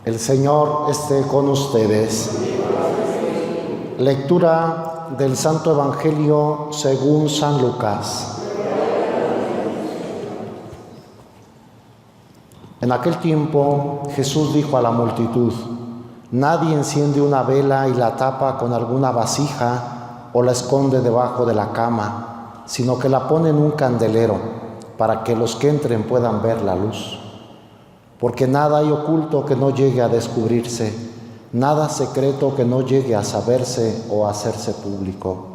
El Señor esté con ustedes. Lectura del Santo Evangelio según San Lucas. En aquel tiempo Jesús dijo a la multitud: nadie enciende una vela y la tapa con alguna vasija o la esconde debajo de la cama, sino que la pone en un candelero para que los que entren puedan ver la luz. Porque nada hay oculto que no llegue a descubrirse, nada secreto que no llegue a saberse o a hacerse público.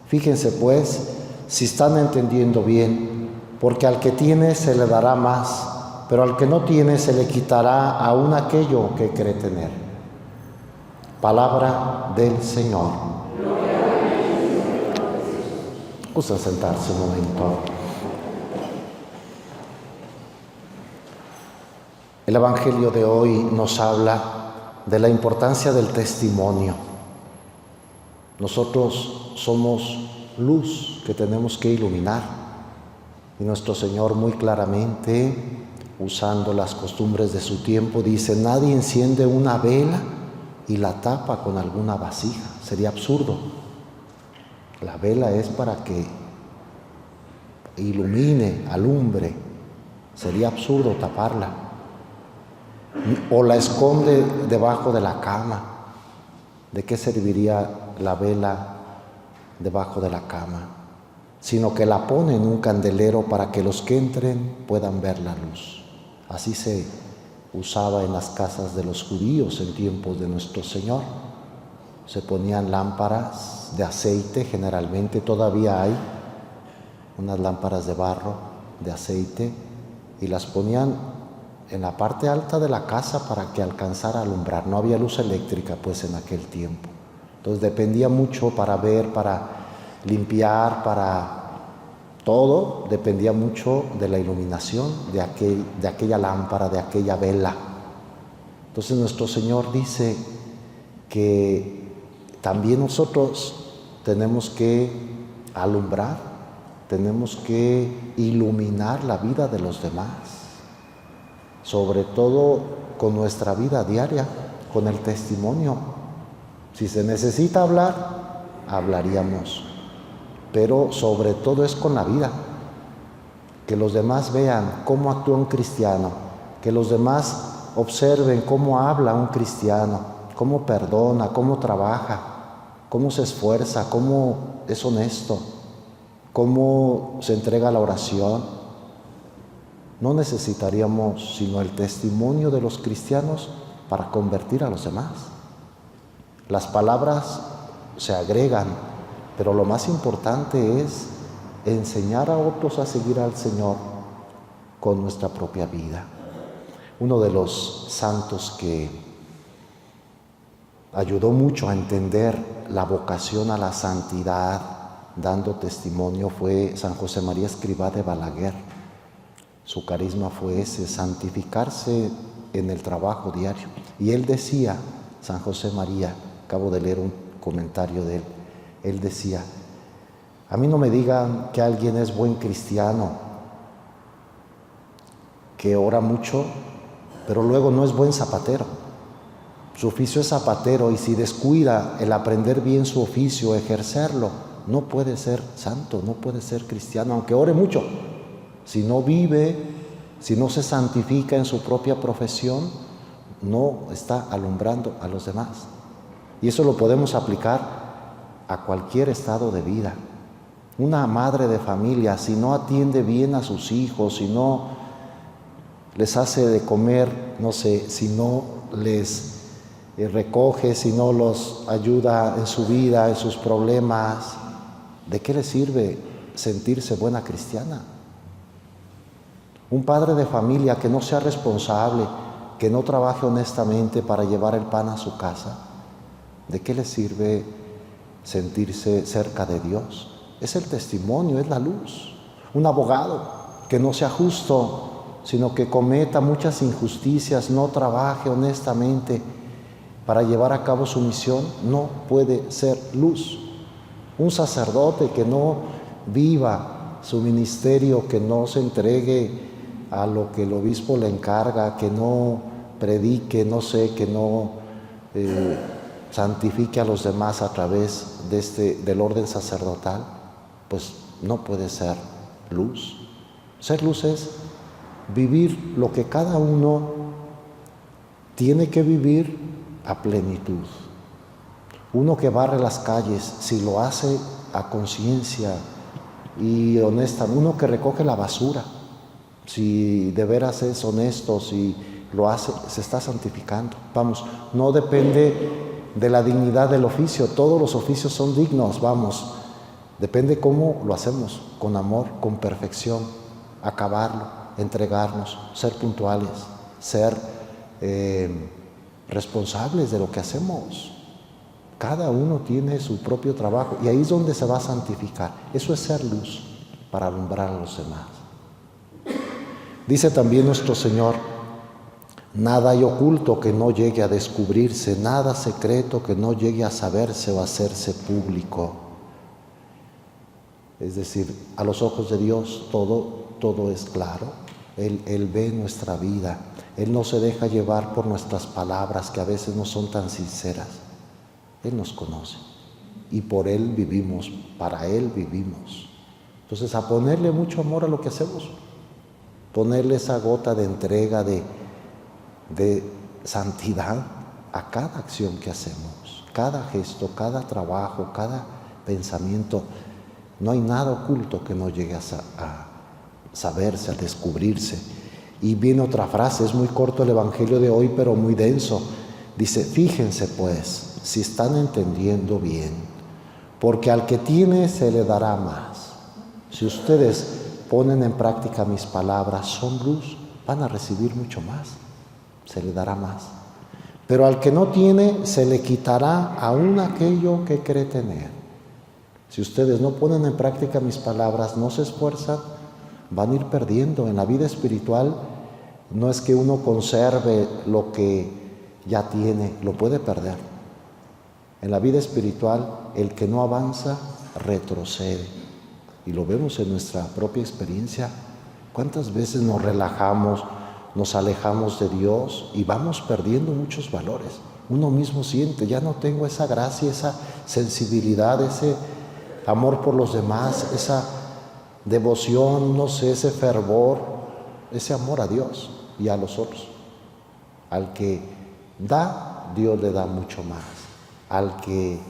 Fíjense pues si están entendiendo bien, porque al que tiene se le dará más, pero al que no tiene se le quitará aún aquello que cree tener. Palabra del Señor. Gusta sentarse un momento. El Evangelio de hoy nos habla de la importancia del testimonio. Nosotros somos luz que tenemos que iluminar. Y nuestro Señor muy claramente, usando las costumbres de su tiempo, dice: nadie enciende una vela y la tapa con alguna vasija. Sería absurdo. La vela es para que ilumine, alumbre. Sería absurdo taparla. O la esconde debajo de la cama. ¿De qué serviría la vela debajo de la cama? Sino que la pone en un candelero para que los que entren puedan ver la luz. Así se usaba en las casas de los judíos en tiempos de nuestro Señor. Se ponían lámparas de aceite, generalmente todavía hay unas lámparas de barro, de aceite, y las ponían en la parte alta de la casa para que alcanzara a alumbrar. No había luz eléctrica pues en aquel tiempo. Entonces dependía mucho para ver, para limpiar, para todo, dependía mucho de la iluminación de aquella lámpara, de aquella vela. Entonces nuestro Señor dice que también nosotros tenemos que alumbrar, tenemos que iluminar la vida de los demás. Sobre todo con nuestra vida diaria, con el testimonio. Si se necesita hablar, hablaríamos, pero sobre todo es con la vida. Que los demás vean cómo actúa un cristiano, que los demás observen cómo habla un cristiano, cómo perdona, cómo trabaja, cómo se esfuerza, cómo es honesto, cómo se entrega a la oración. No necesitaríamos sino el testimonio de los cristianos para convertir a los demás. Las palabras se agregan, pero lo más importante es enseñar a otros a seguir al Señor con nuestra propia vida. Uno de los santos que ayudó mucho a entender la vocación a la santidad, dando testimonio, fue San José María Escrivá de Balaguer. Su carisma fue ese, santificarse en el trabajo diario. Y él decía, San José María, acabo de leer un comentario de él, él decía: a mí no me digan que alguien es buen cristiano, que ora mucho, pero luego no es buen zapatero. Su oficio es zapatero y si descuida el aprender bien su oficio, ejercerlo, no puede ser santo, no puede ser cristiano, aunque ore mucho. Si no vive, si no se santifica en su propia profesión, no está alumbrando a los demás. Y eso lo podemos aplicar a cualquier estado de vida. Una madre de familia, si no atiende bien a sus hijos, si no les hace de comer, no sé, si no les recoge, si no los ayuda en su vida, en sus problemas, ¿de qué le sirve sentirse buena cristiana? Un padre de familia que no sea responsable, que no trabaje honestamente para llevar el pan a su casa, ¿de qué le sirve sentirse cerca de Dios? Es el testimonio, es la luz. Un abogado que no sea justo, sino que cometa muchas injusticias, no trabaje honestamente para llevar a cabo su misión, no puede ser luz. Un sacerdote que no viva su ministerio, que no se entregue a lo que el obispo le encarga, que no predique, no sé, que no santifique a los demás a través del orden sacerdotal, pues no puede ser luz. Ser luz es vivir lo que cada uno tiene que vivir a plenitud. Uno que barre las calles, si lo hace a conciencia y honesta, uno que recoge la basura, si de veras es honesto, si lo hace, se está santificando. Vamos, no depende de la dignidad del oficio, todos los oficios son dignos, vamos, depende cómo lo hacemos, con amor, con perfección, acabarlo, entregarnos, ser puntuales, ser responsables de lo que hacemos. Cada uno tiene su propio trabajo y ahí es donde se va a santificar. Eso es ser luz para alumbrar a los demás. Dice también nuestro Señor: nada hay oculto que no llegue a descubrirse, nada secreto que no llegue a saberse o a hacerse público. Es decir, a los ojos de Dios todo es claro. Él ve nuestra vida. Él no se deja llevar por nuestras palabras que a veces no son tan sinceras. Él nos conoce y por Él vivimos, para Él vivimos. Entonces, a ponerle mucho amor a lo que hacemos, ponerle esa gota de entrega, de santidad a cada acción que hacemos, cada gesto, cada trabajo, cada pensamiento. No hay nada oculto que no llegue a saberse, a descubrirse. Y viene otra frase, es muy corto el Evangelio de hoy, pero muy denso. Dice: fíjense pues, si están entendiendo bien, porque al que tiene se le dará más. Si ustedes ponen en práctica mis palabras, son luz, van a recibir mucho más, se le dará más. Pero al que no tiene, se le quitará aún aquello que cree tener. Si ustedes no ponen en práctica mis palabras, no se esfuerzan, van a ir perdiendo. En la vida espiritual no es que uno conserve lo que ya tiene, lo puede perder. En la vida espiritual, el que no avanza, retrocede. Y lo vemos en nuestra propia experiencia. ¿Cuántas veces nos relajamos, nos alejamos de Dios y vamos perdiendo muchos valores? Uno mismo siente, ya no tengo esa gracia, esa sensibilidad, ese amor por los demás, esa devoción, no sé, ese fervor, ese amor a Dios y a los otros. Al que da, Dios le da mucho más. Al que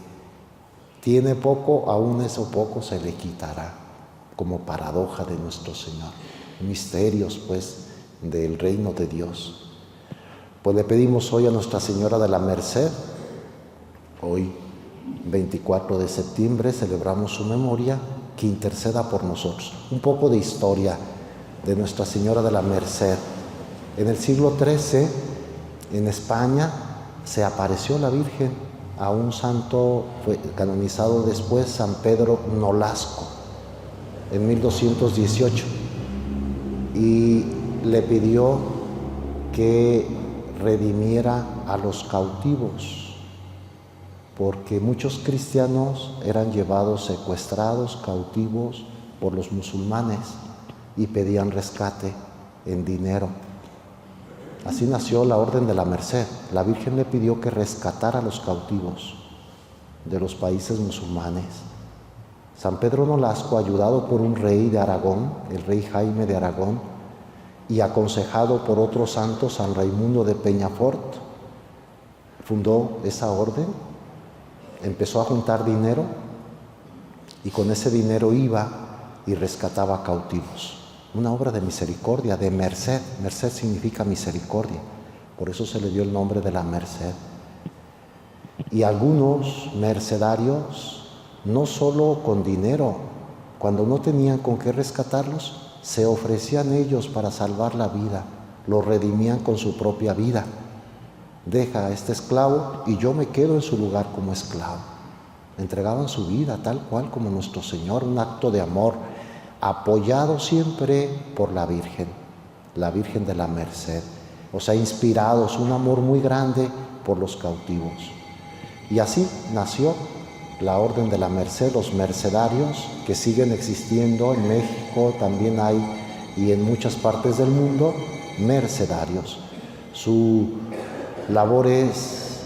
tiene poco, aún eso poco se le quitará, como paradoja de nuestro Señor. Misterios, pues, del reino de Dios. Pues le pedimos hoy a Nuestra Señora de la Merced, hoy 24 de septiembre celebramos su memoria, que interceda por nosotros. Un poco de historia de Nuestra Señora de la Merced. En el siglo XIII, en España, se apareció la Virgen a un santo, fue canonizado después, San Pedro Nolasco, en 1218, y le pidió que redimiera a los cautivos, porque muchos cristianos eran llevados secuestrados, cautivos por los musulmanes y pedían rescate en dinero. Así nació la Orden de la Merced. La Virgen le pidió que rescatara a los cautivos de los países musulmanes. San Pedro Nolasco, ayudado por un rey de Aragón, el rey Jaime de Aragón, y aconsejado por otro santo, San Raimundo de Peñafort, fundó esa orden, empezó a juntar dinero y con ese dinero iba y rescataba cautivos. Una obra de misericordia, de merced. Merced significa misericordia. Por eso se le dio el nombre de la Merced. Y algunos mercedarios, no solo con dinero, cuando no tenían con qué rescatarlos, se ofrecían ellos para salvar la vida. Los redimían con su propia vida. Deja a este esclavo y yo me quedo en su lugar como esclavo. Entregaban su vida tal cual como nuestro Señor, un acto de amor, apoyado siempre por la Virgen de la Merced. O sea, inspirados, un amor muy grande por los cautivos. Y así nació la Orden de la Merced, los mercedarios que siguen existiendo en México, también hay, y en muchas partes del mundo, mercedarios. Su labor es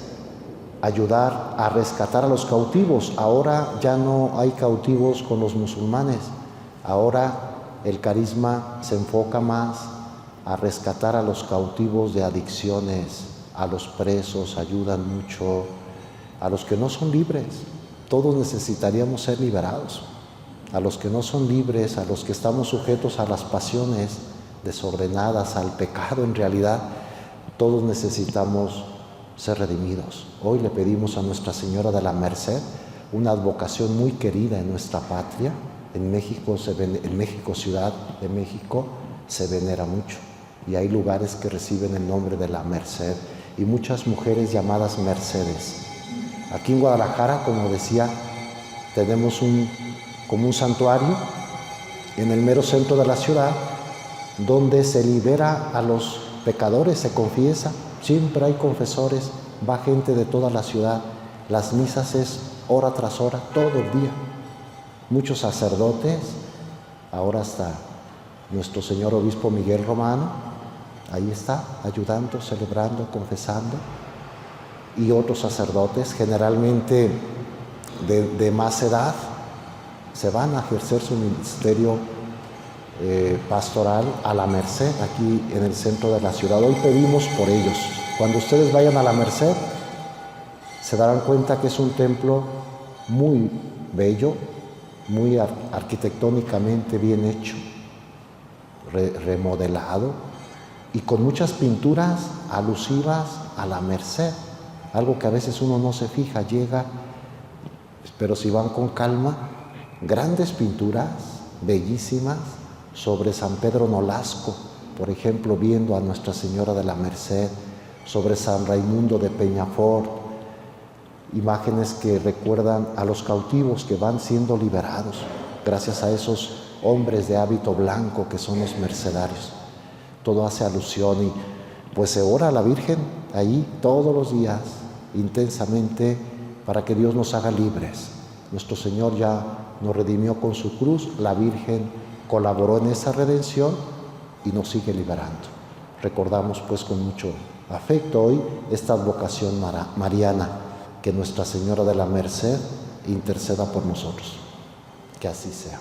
ayudar a rescatar a los cautivos. Ahora ya no hay cautivos con los musulmanes. Ahora el carisma se enfoca más a rescatar a los cautivos de adicciones, a los presos, ayudan mucho, a los que no son libres. Todos necesitaríamos ser liberados. A los que no son libres, a los que estamos sujetos a las pasiones desordenadas, al pecado en realidad, todos necesitamos ser redimidos. Hoy le pedimos a Nuestra Señora de la Merced, una advocación muy querida en nuestra patria. En México, Ciudad de México, se venera mucho y hay lugares que reciben el nombre de la Merced y muchas mujeres llamadas Mercedes. Aquí en Guadalajara, como decía, tenemos como un santuario en el mero centro de la ciudad donde se libera a los pecadores, se confiesa. Siempre hay confesores, va gente de toda la ciudad. Las misas es hora tras hora, todo el día. Muchos sacerdotes, ahora hasta nuestro señor obispo Miguel Romano, ahí está, ayudando, celebrando, confesando. Y otros sacerdotes, generalmente de más edad, se van a ejercer su ministerio pastoral a la Merced, aquí en el centro de la ciudad. Hoy pedimos por ellos. Cuando ustedes vayan a la Merced, se darán cuenta que es un templo muy bello, muy arquitectónicamente bien hecho, remodelado y con muchas pinturas alusivas a la Merced, algo que a veces uno no se fija, llega, pero si van con calma, grandes pinturas bellísimas sobre San Pedro Nolasco, por ejemplo, viendo a Nuestra Señora de la Merced, sobre San Raimundo de Peñafort, imágenes que recuerdan a los cautivos que van siendo liberados gracias a esos hombres de hábito blanco que son los mercedarios. Todo hace alusión y pues se ora a la Virgen ahí todos los días intensamente para que Dios nos haga libres. Nuestro Señor ya nos redimió con su cruz, la Virgen colaboró en esa redención y nos sigue liberando. Recordamos pues con mucho afecto hoy esta advocación mariana, que Nuestra Señora de la Merced interceda por nosotros. Que así sea.